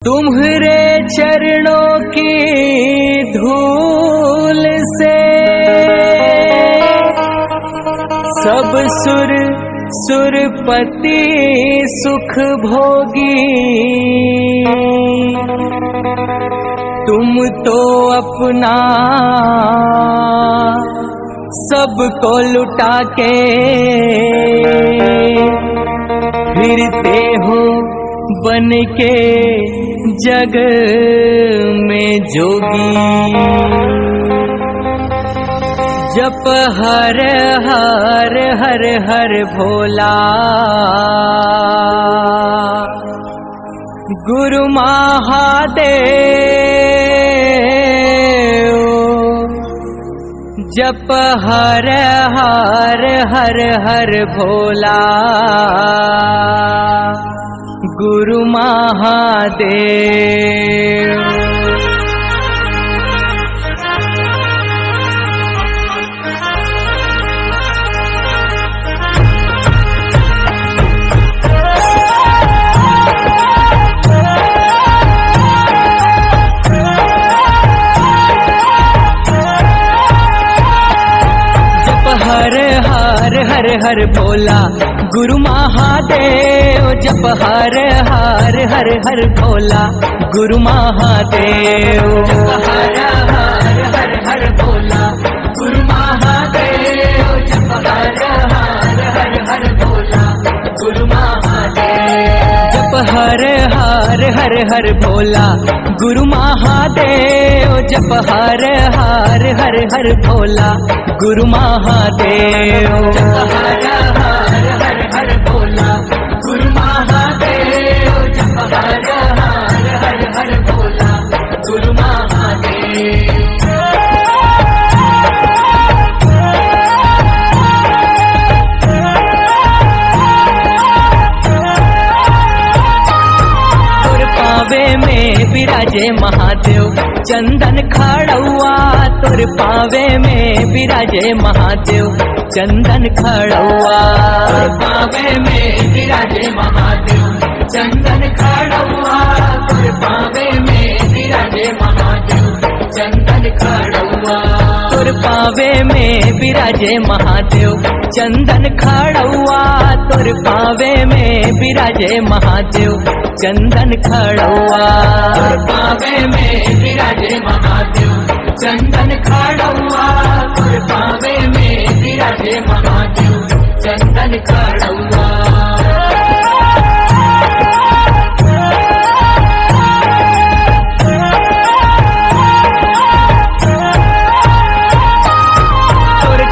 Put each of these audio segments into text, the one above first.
तुम्हारे चरणों की धूल से सब सुरपति सुख भोगी। तुम तो अपना सबको लुटा के फिरते हो बन के जग में जोगी। जप हर हर हर हर भोला गुरु महादेव। जप हर हर हर हर भोला गुरु महादेव। हर हर हर हर भोला गुरु महादेव। जप हर हर हर हर भोला गुरु महादेव। जप हर हर हर हर भोला गुरु महादेव। जप हर हर हर हर भोला गुरु महादेव। जप हर हर हर हर भोला गुरु महादेव। जप हर हर हर हर भोला गुरु महादेव। जप हर हर हर हर भोला गुरु महादेव। जप हर हर हर हर भोला गुरु महादेव। पावे में विराजे महादेव चंदन खड़ुआ। तोर पावे में विराजे महादेव चंदन खड़ुआ। पावे में विराजे महादेव चंदन खड़ुआ। तोर पावे में विराजे महादेव चंदन खड़ुआ। तोर पावे में विराजे महादेव चंदन खड़ुआ। तोर पावे में विराजे महादेव चंदन खड़ुआ। तोर पावे में विराजे महादेव चंदन खड़ुआ। तोर पावे में विराजे महादेव चंदन खड़ुआ।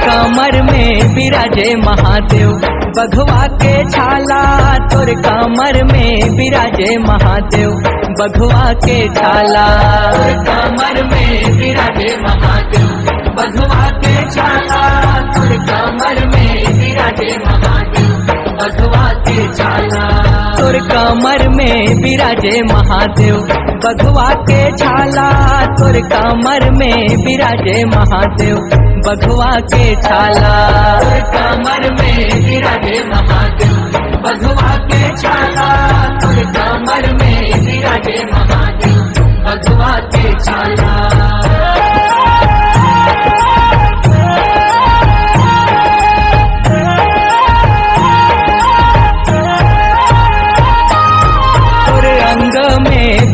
कमर में विराजे महादेव बघवा के छाला। तोर कमर में विराजे महादेव बघवा के छाला। तोर कमर में विराजे महादेव बघवा के छाला। तोर कमर में विराजे महादेव बघवा के छाला। तोर कमर में विराजे महादेव बघवा के छाला। तोर कमर में विराजे महादेव बघवा के छाला। तोर कमर में विराजे महादेव बघवा के छाला। तोर कमर में विराजे महादेव बघवा के छाला।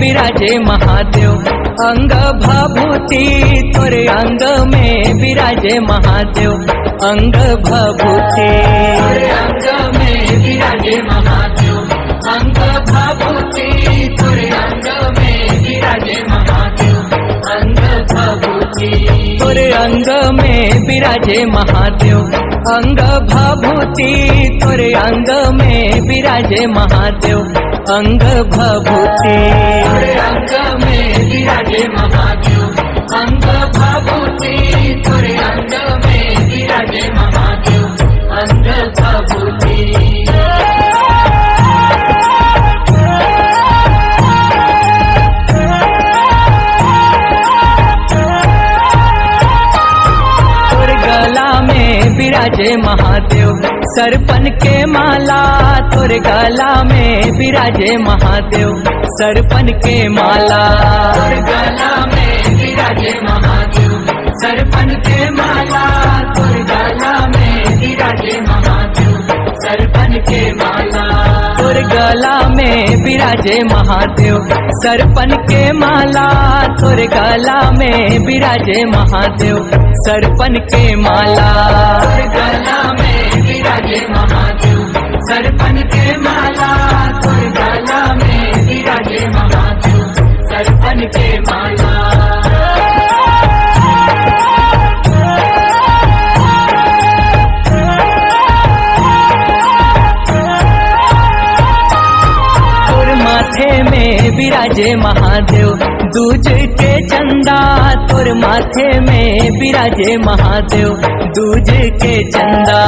विराजे महादेव अंग भभूति। तोरे अंग में विराजे महादेव अंग भभूति। तोरे अंग में विराजे महादेव अंग भभूति। तोरे अंग में विराजे महादेव अंग भभूति। तोरे अंग में विराजे महादेव अंग भभूति। तोरे अंग में विराजे महादेव अंग भभूति। तोरे अंग में विराजे महादेव अंग भभूति। तोरे अंग में विराजे महादेव अंग भभूति। तोर गला में विराजे महादेव सरपन के माला तोर गला में विराजे महादेव, सरपन के माला तोर गला में विराजे महादेव, सरपन के माला तोर गला में विराजे महादेव, सरपन के माला तोर गला में विराजे महादेव, सरपन के माला तोर गला में विराजे महादेव, सरपन के माला तोर गला में विराजे महादेव, सरपन के माला तोर गला में विराजे महादेव, सरपन के माला। माथे में विराजे महादेव, दूज के चंदा तोर माथे में विराजे महादेव, दूज के चंदा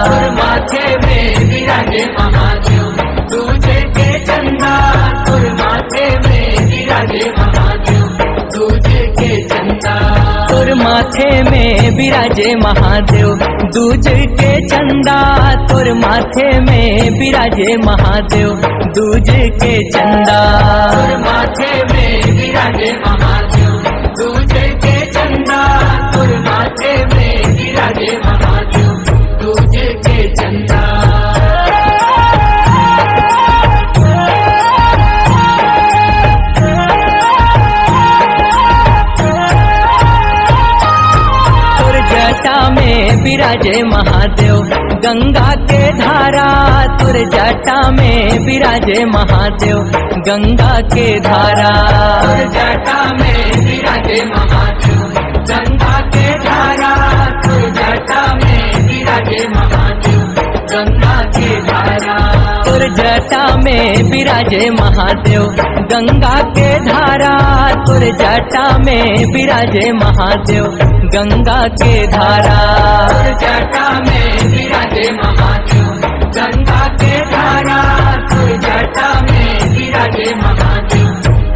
तोर माथे में विराजे महादेव, दूज के चंदा तोर माथे में विराजे महादेव, दूज के चंदा तोर माथे में विराजे महादेव, दूज के चंदा तोर माथे में विराजे महादेव, दूज के चंदा तोर माथे में विराजे महादेव, दूज के चंदा तोर माथे में विराजे महादेव, दूज के चंदा। में विराजे महादेव, गंगा के धारा तुर जटा में विराजे महादेव, गंगा के धारा तुर जटा में विराजे महादेव, गंगा के धारा तुर जटा में विराजे महादेव, गंगा के धारा तुर जटा में विराजे महादेव, गंगा के धारा तुर जटा में विराजे महादेव, गंगा के धारा तुर जटा में विराजे महादेव, गंगा के धारा तुर जटा में विराजे महादेव,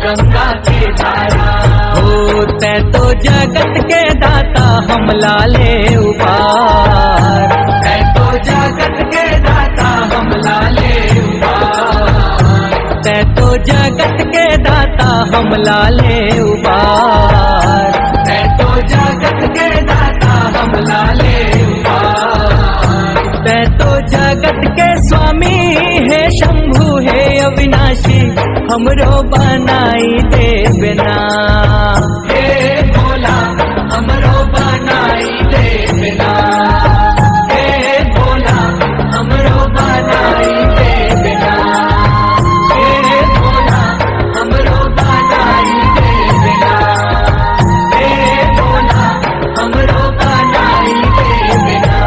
गंगा के धारा। हो तै तो जगत के दाता हम लाले उपार, तै तो जगत के दाता हम लाले उपार, तै तो जगत के दाता हम लाले उपार, तै तो जगत के दाता हम लाले उपार, तै तो जगत के स्वामी है शंभु है अविनाशी, हमरो बनाई दे बिना, हे भोला हमरो बनाई दे बिना, हे भोला हमरो बनाई दे बिना, हे भोला हमरो बनाई दे बिना, हे भोला हमरो बनाई दे बिना।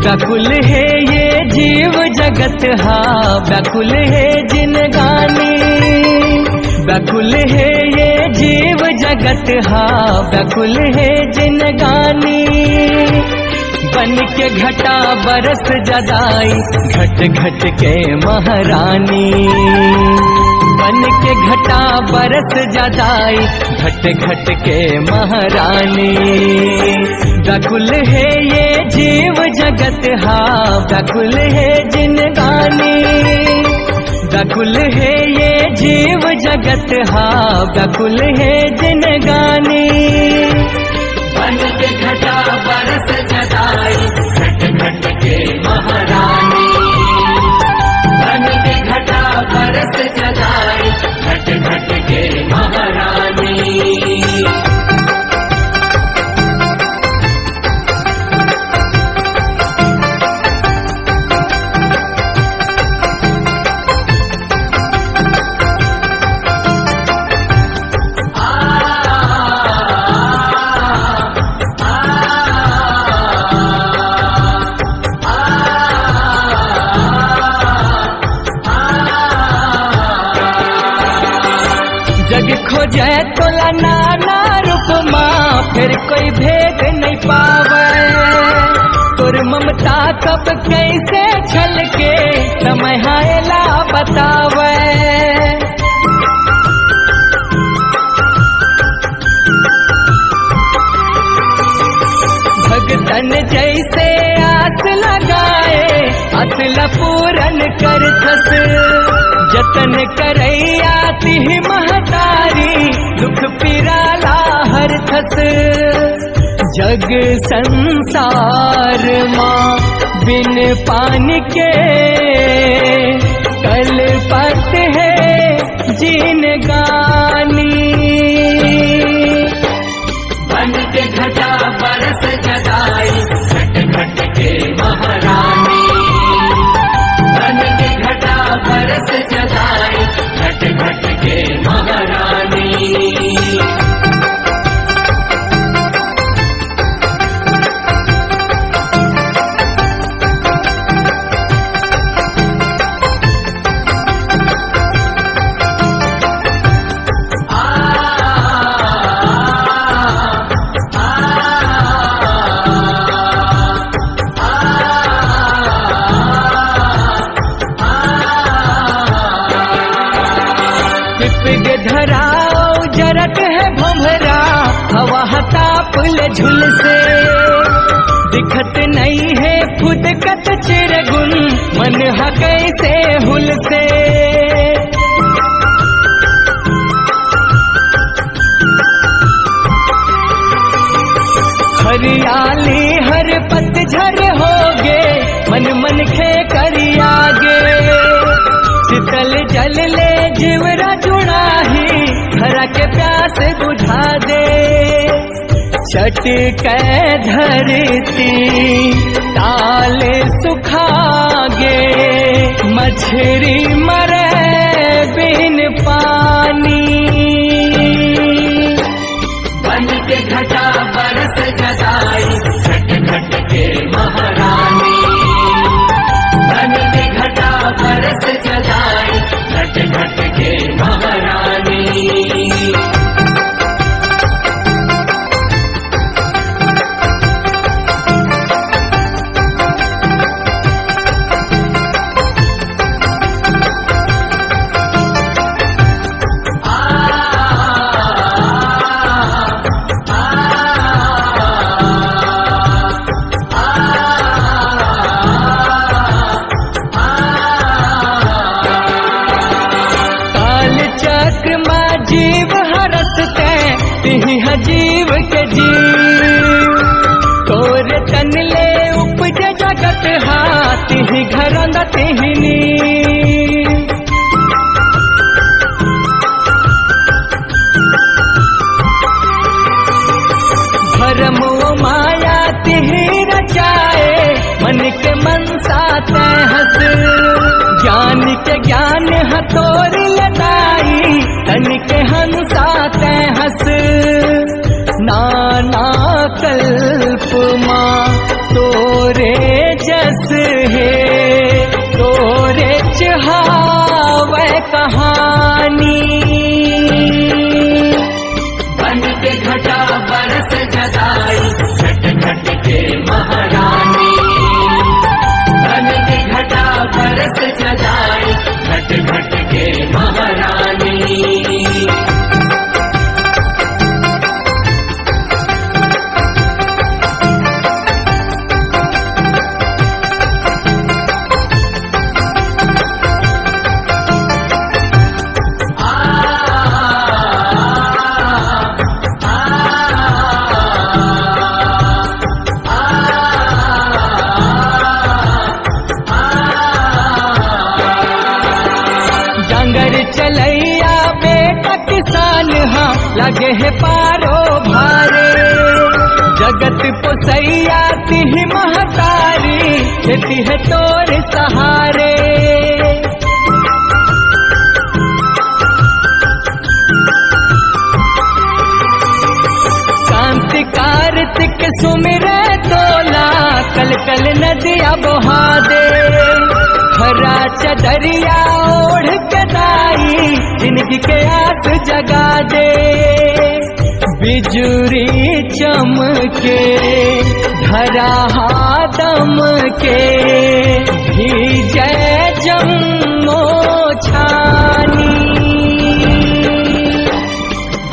व्याकुल है ये जीव जगत हा, व्याकुल है जिनगानी, व्याकुल है ये जीव जगत हा, व्याकुल है जिनगानी, बन के घटा बरस जदाई घट घट के महारानी, बन के घटा बरस जदाई घट घट के महारानी, व्याकुल है ये जीव जगत हा, व्याकुल है जिनगानी, व्याकुल है ये जीव जगत हा, व्याकुल है जिनगानी, बन के घटा बरस जदाई घट घट के महारानी, बन के घटा बरस जदाई घट घट के महारानी। जग खोजे तोला नाना रूप माँ, फिर कोई भेद नहीं पावे। तोर ममता कब कैसे छलके, समय हायला बतावे। भगतन जैसे आस लगाए, असला पूरन कर थस। जतन करैया तिहि महतारी, दुख पिराला हर थस। जग संसार माँ बिन पानी के, कलपत है जीन गानी। बन के घटा बरस जगाई, घट घट के महारानी। बन के घटा बरस जगाई, घट घट के महारानी। धराओ जरत है भंवरा, हवा ताप ले झुल से। दिखत नहीं है फुदकत चिरगुन, मन हा कैसे हुल से। हरियाली हर पतझर होगे, मन मन खे करियागे। शीतल जल ले जीवरा जुड़ा ही, हरा के प्यास बुझा दे। छट के धरती ताले सुखागे, मछरी मरे बिन पानी। बन के घटा बरस जगाई, घट घट के महारानी। बन के घटा बरस जगाई, घट घट के महारानी। जीव हरसते तिहि जीव के जीव। तोर तन ले उपज जगत हाथि घरंद तिहिनी। भरम माया तिहि रचाए, मन के मनसा तय हस। ज्ञान के ज्ञान हतोर लदाई, तन के हंसा तय हस। नाना कल्प माँ तोरे जस है, तोरे चहावे कहानी। बन के घटा बरस जगाई, घट घट के महारानी। बन के घटा बरस जगाई, घट घट के महारानी। चलैया बेटा किसान हाँ, लगे है पारो भारे। जगत पोसैया तिहि महतारी, खेती है तोर सहारे। कांति कार्तिक सुमिरे तोला, कल कल नदिया बहा दे। हरा चदरिया ओढ़ के दाई जिंदगी के आस जगा दे। बिजुरी चमके धरा दम के भीजे जम्मो छानी।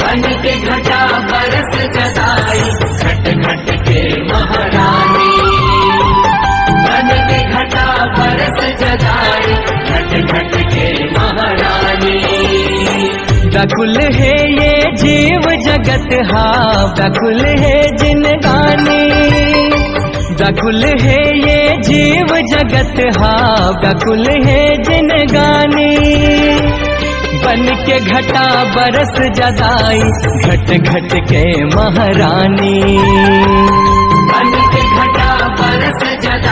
बन के घटा बरस जदाई घट घट के महारानी। बन के घटा बरस जदाई घट घट के महारानी। व्याकुल है ये जीव जगत हा व्याकुल है जिनगानी। व्याकुल है ये जीव जगत हा व्याकुल है जिनगानी। बन के घटा बरस जदाई घट घट के महारानी। बन के घटा बरस जदाई